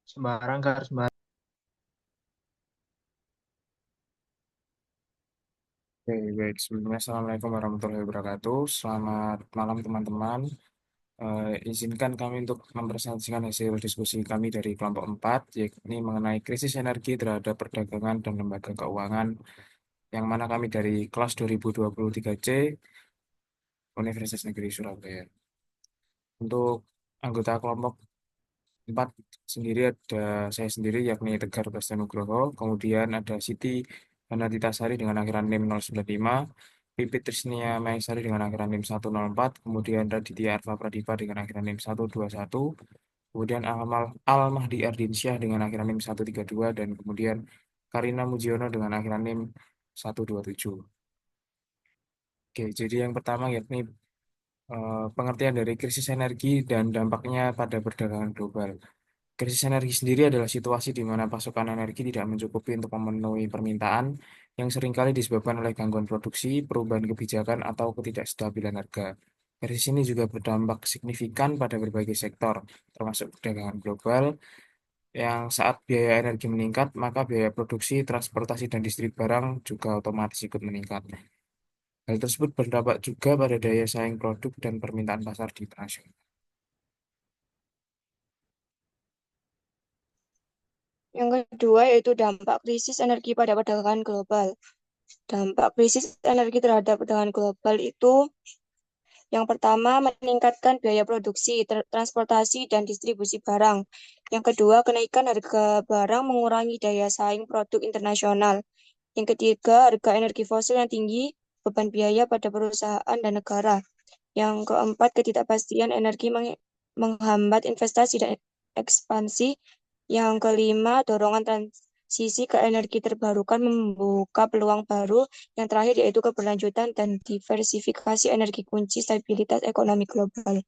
Sembarang Kak, sembarang. Oke, baik. Sebelumnya, Assalamualaikum warahmatullahi wabarakatuh. Selamat malam, teman-teman. Izinkan kami untuk mempresentasikan hasil diskusi kami dari kelompok 4, yakni mengenai krisis energi terhadap perdagangan dan lembaga keuangan, yang mana kami dari kelas 2023C, Universitas Negeri Surabaya. Untuk anggota kelompok 4 sendiri ada saya sendiri, yakni Tegar Bastanugroho, kemudian ada Siti Hanatisari dengan akhiran NIM 095, Pipit Trisnia Maesari dengan akhiran NIM 104, kemudian Raditya Arfa Pradipa dengan akhiran NIM 121, kemudian Al Mahdi Ardinsyah dengan akhiran NIM 132, dan kemudian Karina Mujiono dengan akhiran NIM 127. Oke, jadi yang pertama yakni pengertian dari krisis energi dan dampaknya pada perdagangan global. Krisis energi sendiri adalah situasi di mana pasokan energi tidak mencukupi untuk memenuhi permintaan yang seringkali disebabkan oleh gangguan produksi, perubahan kebijakan, atau ketidakstabilan harga. Krisis ini juga berdampak signifikan pada berbagai sektor, termasuk perdagangan global, yang saat biaya energi meningkat, maka biaya produksi, transportasi, dan distribusi barang juga otomatis ikut meningkat. Hal tersebut berdampak juga pada daya saing produk dan permintaan pasar di internasional. Yang kedua yaitu dampak krisis energi pada perdagangan global. Dampak krisis energi terhadap perdagangan global itu yang pertama meningkatkan biaya produksi, transportasi, dan distribusi barang. Yang kedua, kenaikan harga barang mengurangi daya saing produk internasional. Yang ketiga, harga energi fosil yang tinggi, beban biaya pada perusahaan dan negara. Yang keempat, ketidakpastian energi menghambat investasi dan ekspansi. Yang kelima, dorongan transisi ke energi terbarukan membuka peluang baru. Yang terakhir yaitu keberlanjutan dan diversifikasi energi kunci stabilitas ekonomi global.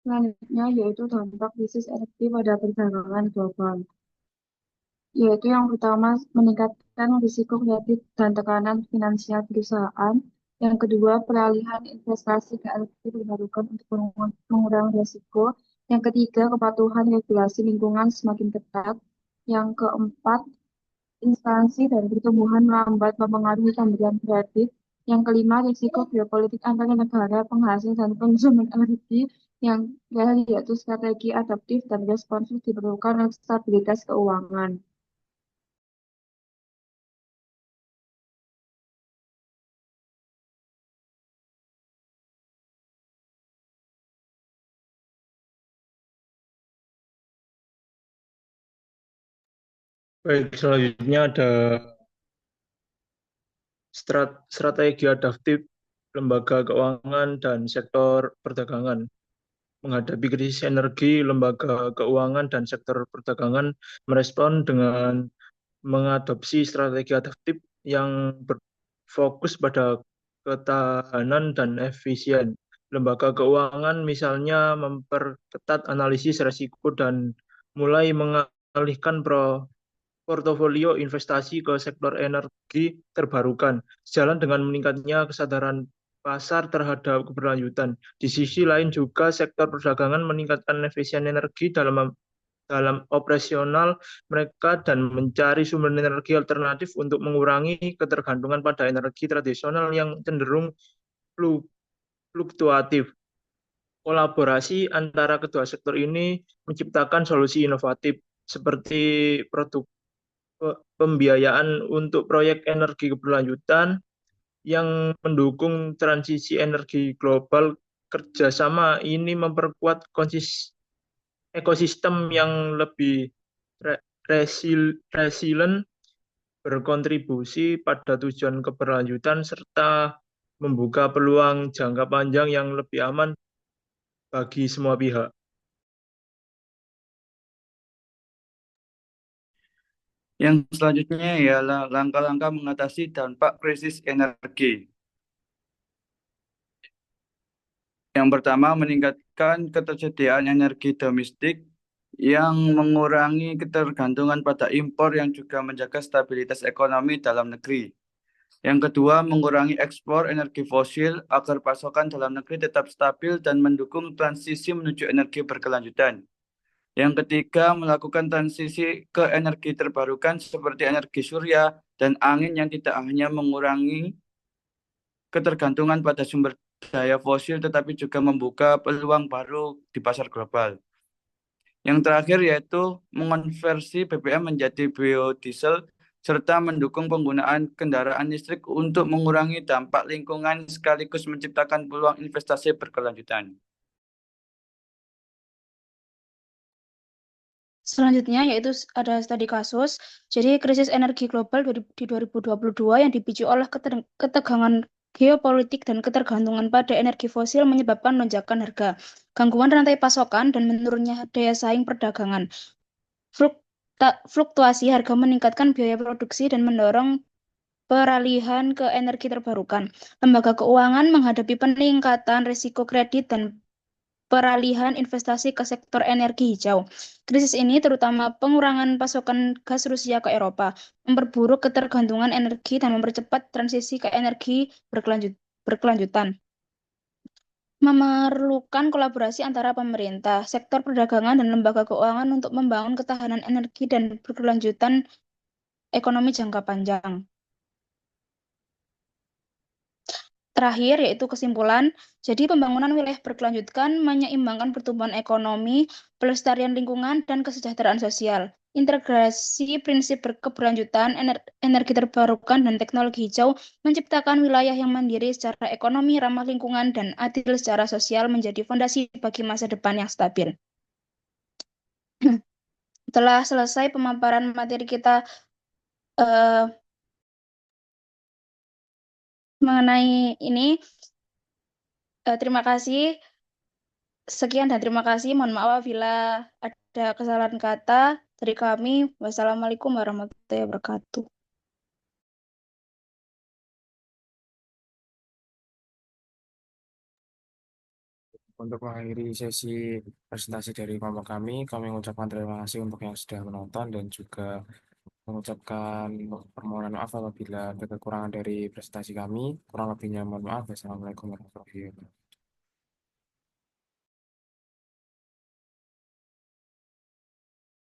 Selanjutnya yaitu dampak krisis energi pada perdagangan global, yaitu yang pertama meningkatkan risiko kredit dan tekanan finansial perusahaan. Yang kedua, peralihan investasi ke energi terbarukan untuk mengurangi risiko. Yang ketiga, kepatuhan regulasi lingkungan semakin ketat. Yang keempat, instansi dan pertumbuhan melambat mempengaruhi pemberian kredit. Yang kelima, risiko geopolitik antara negara penghasil dan konsumen energi. Yang terakhir yaitu strategi adaptif dan responsif diperlukan untuk stabilitas keuangan. Baik, selanjutnya ada strategi adaptif lembaga keuangan dan sektor perdagangan. Menghadapi krisis energi, lembaga keuangan dan sektor perdagangan merespon dengan mengadopsi strategi adaptif yang berfokus pada ketahanan dan efisien. Lembaga keuangan misalnya memperketat analisis risiko dan mulai mengalihkan portofolio investasi ke sektor energi terbarukan, sejalan dengan meningkatnya kesadaran pasar terhadap keberlanjutan. Di sisi lain juga sektor perdagangan meningkatkan efisien energi dalam operasional mereka dan mencari sumber energi alternatif untuk mengurangi ketergantungan pada energi tradisional yang cenderung fluktuatif. Kolaborasi antara kedua sektor ini menciptakan solusi inovatif seperti produk pembiayaan untuk proyek energi keberlanjutan yang mendukung transisi energi global. Kerjasama ini memperkuat ekosistem yang lebih resilient, berkontribusi pada tujuan keberlanjutan, serta membuka peluang jangka panjang yang lebih aman bagi semua pihak. Yang selanjutnya ialah langkah-langkah mengatasi dampak krisis energi. Yang pertama, meningkatkan ketersediaan energi domestik yang mengurangi ketergantungan pada impor yang juga menjaga stabilitas ekonomi dalam negeri. Yang kedua, mengurangi ekspor energi fosil agar pasokan dalam negeri tetap stabil dan mendukung transisi menuju energi berkelanjutan. Yang ketiga, melakukan transisi ke energi terbarukan seperti energi surya dan angin yang tidak hanya mengurangi ketergantungan pada sumber daya fosil tetapi juga membuka peluang baru di pasar global. Yang terakhir yaitu mengonversi BBM menjadi biodiesel serta mendukung penggunaan kendaraan listrik untuk mengurangi dampak lingkungan sekaligus menciptakan peluang investasi berkelanjutan. Selanjutnya yaitu ada studi kasus. Jadi krisis energi global di 2022 yang dipicu oleh ketegangan geopolitik dan ketergantungan pada energi fosil menyebabkan lonjakan harga, gangguan rantai pasokan, dan menurunnya daya saing perdagangan. Fluktuasi harga meningkatkan biaya produksi dan mendorong peralihan ke energi terbarukan. Lembaga keuangan menghadapi peningkatan risiko kredit dan peralihan investasi ke sektor energi hijau. Krisis ini terutama pengurangan pasokan gas Rusia ke Eropa, memperburuk ketergantungan energi dan mempercepat transisi ke energi berkelanjutan. Memerlukan kolaborasi antara pemerintah, sektor perdagangan, dan lembaga keuangan untuk membangun ketahanan energi dan berkelanjutan ekonomi jangka panjang. Terakhir, yaitu kesimpulan. Jadi, pembangunan wilayah berkelanjutan menyeimbangkan pertumbuhan ekonomi, pelestarian lingkungan, dan kesejahteraan sosial. Integrasi prinsip berkeberlanjutan, energi terbarukan, dan teknologi hijau menciptakan wilayah yang mandiri secara ekonomi, ramah lingkungan, dan adil secara sosial menjadi fondasi bagi masa depan yang stabil. Setelah selesai pemaparan materi kita mengenai ini, terima kasih. Sekian dan terima kasih. Mohon maaf apabila ada kesalahan kata dari kami. Wassalamualaikum warahmatullahi wabarakatuh. Untuk mengakhiri sesi presentasi dari kelompok kami mengucapkan terima kasih untuk yang sudah menonton dan juga mengucapkan permohonan maaf apabila ada kekurangan dari presentasi kami. Kurang lebihnya mohon maaf. Wassalamualaikum warahmatullahi wabarakatuh.